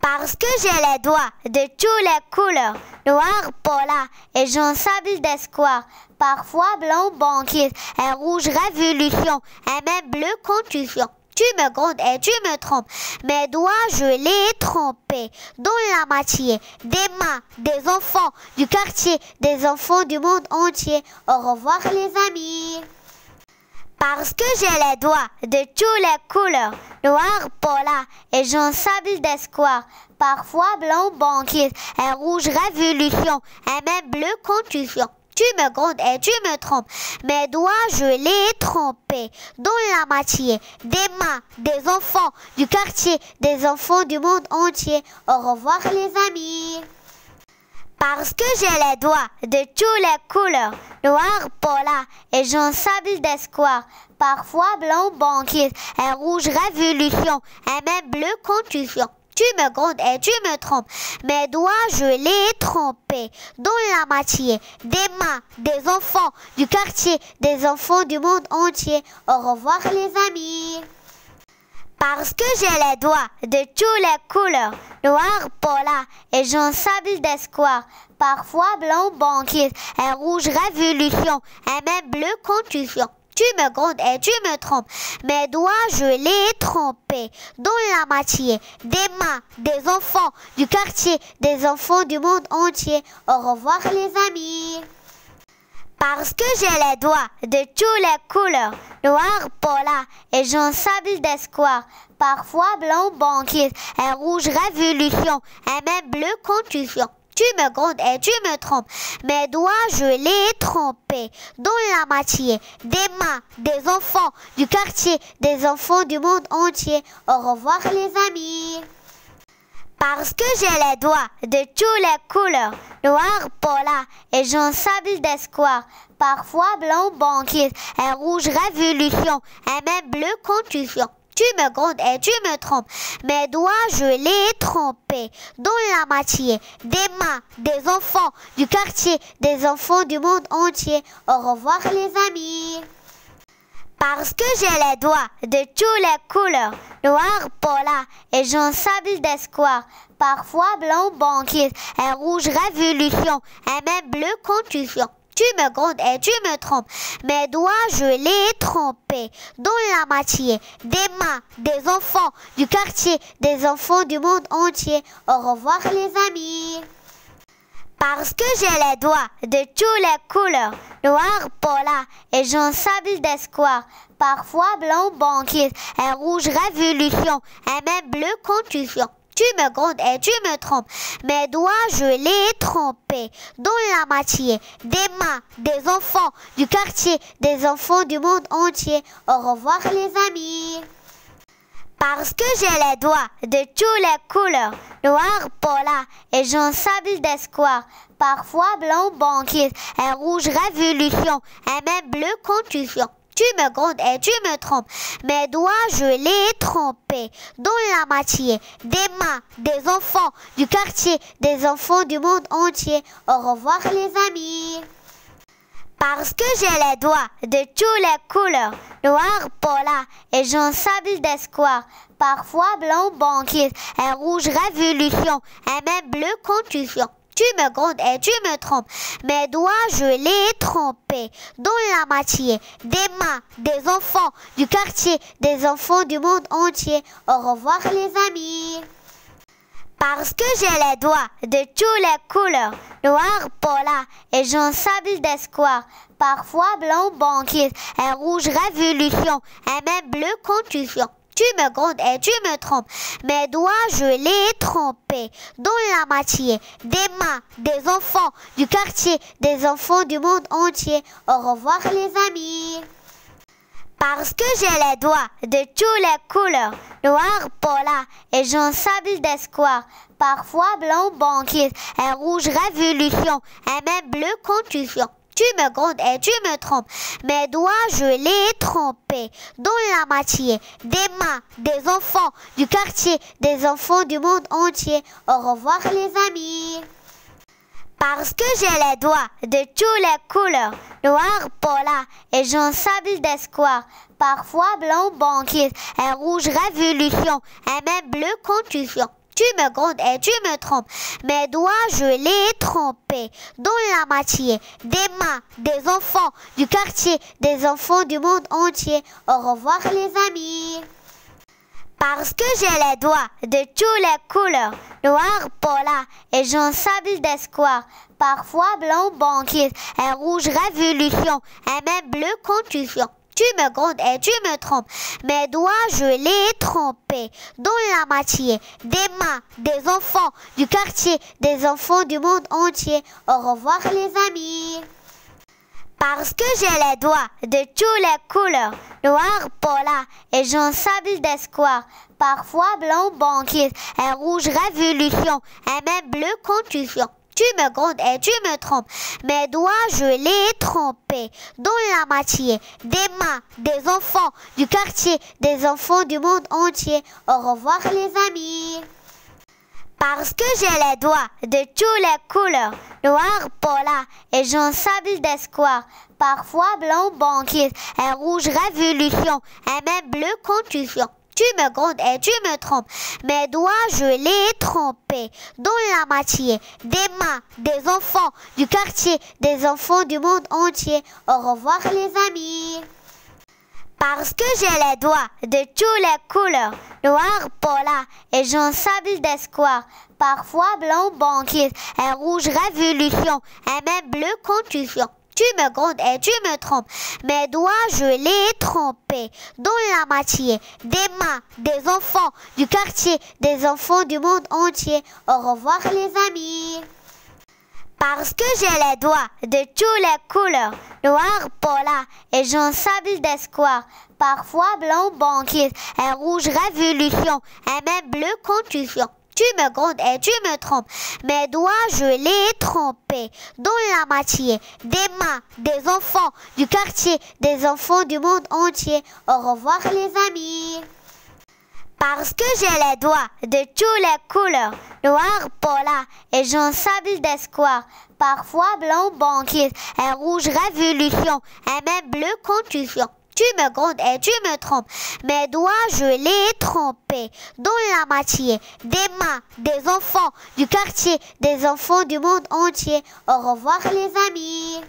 Parce que j'ai les doigts de toutes les couleurs, noir, polar et jaune sable d'espoir, parfois blanc banquise et rouge révolution et même bleu contusion. Tu me grondes et tu me trompes, mes doigts je les trompés dans la matière, des mains, des enfants du quartier, des enfants du monde entier. Au revoir les amis. Parce que j'ai les doigts de toutes les couleurs, noir, polar et jaune sable d'espoir, parfois blanc banquise et rouge révolution et même bleu contusion. Tu me grondes et tu me trompes, mes doigts je les trompés dans la matière, des mains, des enfants du quartier, des enfants du monde entier. Au revoir les amis. Parce que j'ai les doigts de toutes les couleurs, noir, polar et jaune sable d'espoir, parfois blanc banquise et rouge révolution et même bleu contusion. Tu me grondes et tu me trompes, mes doigts je les trompés dans la matière, des mains, des enfants du quartier, des enfants du monde entier. Au revoir les amis. Parce que j'ai les doigts de toutes les couleurs, noir, polar et jaune sable d'espoir, parfois blanc banquise et rouge révolution et même bleu contusion. Tu me grondes et tu me trompes, mes doigts je les trompés dans la matière, des mains, des enfants du quartier, des enfants du monde entier. Au revoir les amis. Parce que j'ai les doigts de toutes les couleurs, noir, polar et jaune sable d'espoir, parfois blanc banquise et rouge révolution et même bleu contusion. Tu me grondes et tu me trompes, mes doigts je les trompés dans la matière, des mains, des enfants du quartier, des enfants du monde entier. Au revoir les amis. Parce que j'ai les doigts de toutes les couleurs, noir, polar et jaune sable d'espoir, parfois blanc banquise et rouge révolution et même bleu contusion. Tu me grondes et tu me trompes, mes doigts je les trompés dans la matière, des mains, des enfants du quartier, des enfants du monde entier. Au revoir les amis. Parce que j'ai les doigts de toutes les couleurs, noir, polar et jaune sable d'espoir, parfois blanc banquise et rouge révolution et même bleu contusion. Tu me grondes et tu me trompes, mes doigts je les trompés dans la matière, des mains, des enfants du quartier, des enfants du monde entier. Au revoir les amis. Parce que j'ai les doigts de toutes les couleurs, noir, polar et jaune sable d'espoir, parfois blanc banquise et rouge révolution et même bleu contusion. Tu me grondes et tu me trompes, mes doigts je les trompés dans la matière, des mains, des enfants du quartier, des enfants du monde entier. Au revoir les amis. Parce que j'ai les doigts de toutes les couleurs, noir, polar et jaune sable d'espoir, parfois blanc banquise et rouge révolution et même bleu contusion. Tu me grondes et tu me trompes, mes doigts je les trompés dans la matière, des mains, des enfants du quartier, des enfants du monde entier. Au revoir les amis. Parce que j'ai les doigts de toutes les couleurs, noir, polar et jaune sable d'espoir, parfois blanc banquise et rouge révolution et même bleu contusion. Tu me grondes et tu me trompes, mes doigts je les trompés dans la matière, des mains, des enfants du quartier, des enfants du monde entier. Au revoir les amis. Parce que j'ai les doigts de toutes les couleurs, noir, polar et jaune sable d'espoir, parfois blanc banquise et rouge révolution et même bleu contusion. Tu me grondes et tu me trompes, mes doigts je les trompés dans la matière, des mains, des enfants du quartier, des enfants du monde entier. Au revoir les amis. Parce que j'ai les doigts de toutes les couleurs, noir, polar et jaune sable d'espoir, parfois blanc banquise et rouge révolution et même bleu contusion. Tu me grondes et tu me trompes, mes doigts je les trompés dans la matière, des mains, des enfants du quartier, des enfants du monde entier. Au revoir les amis. Parce que j'ai les doigts de toutes les couleurs, noir, polar et jaune sable d'espoir, parfois blanc banquise et rouge révolution et même bleu contusion. Tu me grondes et tu me trompes. Mes doigts, je les trempés dans la matière des mains des enfants du quartier, des enfants du monde entier. Au revoir les amis. Parce que j'ai les doigts de toutes les couleurs, noir, polar et jaune sable d'espoir, parfois blanc, banquise et rouge, révolution et même bleu, contusion. Tu me grondes et tu me trompes. Mes doigts, je les trempés dans la matière des mains des enfants du quartier, des enfants du monde entier. Au revoir les amis. Parce que j'ai les doigts de toutes les couleurs, noir, polar et jaune sable d'espoir, parfois blanc, banquise et rouge, révolution et même bleu, contusion. Tu me grondes et tu me trompes. Mes doigts, je les trempés dans la matière des mains des enfants du quartier, des enfants du monde entier. Au revoir les amis. Parce que j'ai les doigts de toutes les couleurs, noir, polar et jaune sable d'espoir, parfois blanc, banquise et rouge, révolution et même bleu, contusion. Tu me grondes et tu me trompes. Mes doigts, je les trempés dans la matière des mains des enfants du quartier, des enfants du monde entier. Au revoir les amis. Parce que j'ai les doigts de toutes les couleurs, noir, polar et jaune sable d'espoir, parfois blanc, banquise et rouge, révolution et même bleu, contusion. Tu me grondes et tu me trompes. Mes doigts, je les trempés dans la matière des mains des enfants du quartier, des enfants du monde entier. Au revoir les amis. Parce que j'ai les doigts de toutes les couleurs, noir, polar et jaune sable d'espoir, parfois blanc, banquise et rouge, révolution et même bleu, contusion. Tu me grondes et tu me trompes. Mes doigts, je les trempés dans la matière des mains des enfants du quartier, des enfants du monde entier. Au revoir les amis. Parce que j'ai les doigts de toutes les couleurs, noir, polar et jaune sable d'espoir, parfois blanc, banquise et rouge, révolution et même bleu, contusion. Tu me grondes et tu me trompes. Mes doigts, je les trempés dans la matière des mains des enfants du quartier, des enfants du monde entier. Au revoir les amis.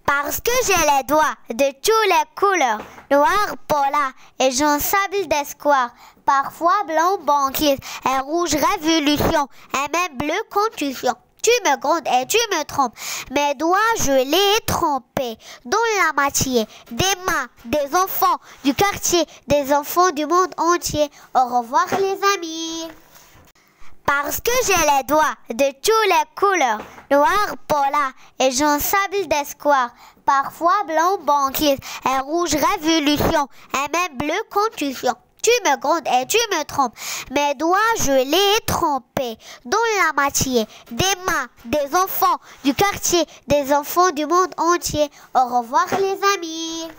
Parce que j'ai les doigts de toutes les couleurs, noir, polar et jaune sable d'espoir, parfois blanc, banquise et rouge, révolution et même bleu, contusion. Tu me grondes et tu me trompes. Mes doigts, je les trempés dans la matière des mains des enfants du quartier, des enfants du monde entier. Au revoir les amis. Parce que j'ai les doigts de toutes les couleurs, noir, polar et jaune sable d'espoir, parfois blanc, banquise et rouge, révolution et même bleu, contusion. Tu me grondes et tu me trompes. Mes doigts, je les trempés dans la matière des mains des enfants du quartier, des enfants du monde entier. Au revoir les amis.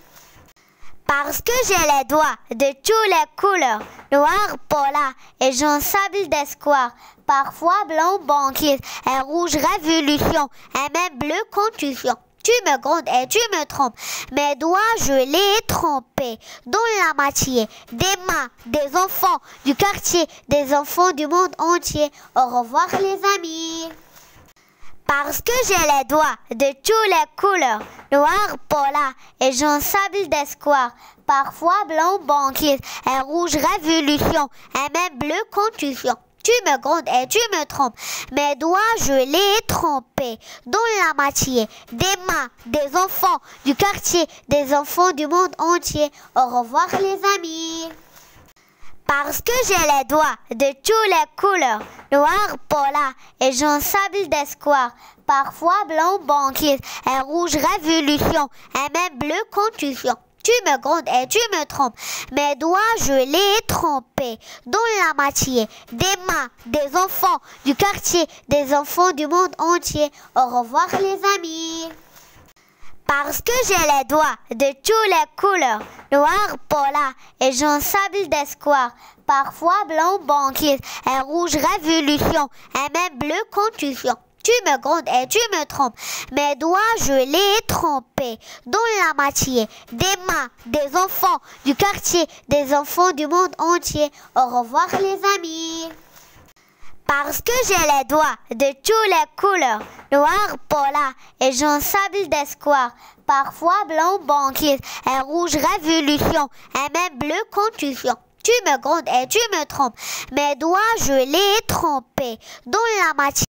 Parce que j'ai les doigts de toutes les couleurs, noir, polar et jaune sable d'espoir, parfois blanc, banquise et rouge, révolution et même bleu, contusion. Tu me grondes et tu me trompes. Mes doigts, je les trempés dans la matière des mains des enfants du quartier, des enfants du monde entier. Au revoir les amis. Parce que j'ai les doigts de toutes les couleurs, noir, polar et jaune sable d'espoir, parfois blanc, banquise et rouge, révolution et même bleu, contusion. Tu me grondes et tu me trompes. Mes doigts, je les trempés dans la matière des mains des enfants du quartier, des enfants du monde entier. Au revoir les amis. Parce que j'ai les doigts de toutes les couleurs, noir, polar et jaune sable d'espoir, parfois blanc, banquise et rouge, révolution et même bleu, contusion. Tu me grondes et tu me trompes. Mes doigts, je les trempés dans la matière des mains des enfants du quartier, des enfants du monde entier. Au revoir les amis. Parce que j'ai les doigts de toutes les couleurs, noir, polar et jaune sable d'espoir, parfois blanc, banquise et rouge, révolution et même bleu, contusion. Tu me grondes et tu me trompes. Mes doigts, je les trempés dans la matière des mains des enfants du quartier, des enfants du monde entier. Au revoir les amis. Parce que j'ai les doigts de toutes les couleurs, noir, polar et jaune sable d'espoir, parfois blanc banquise et rouge révolution et même bleu contusion. Tu me grondes et tu me trompes, mes doigts je les ai trompés dans la matière.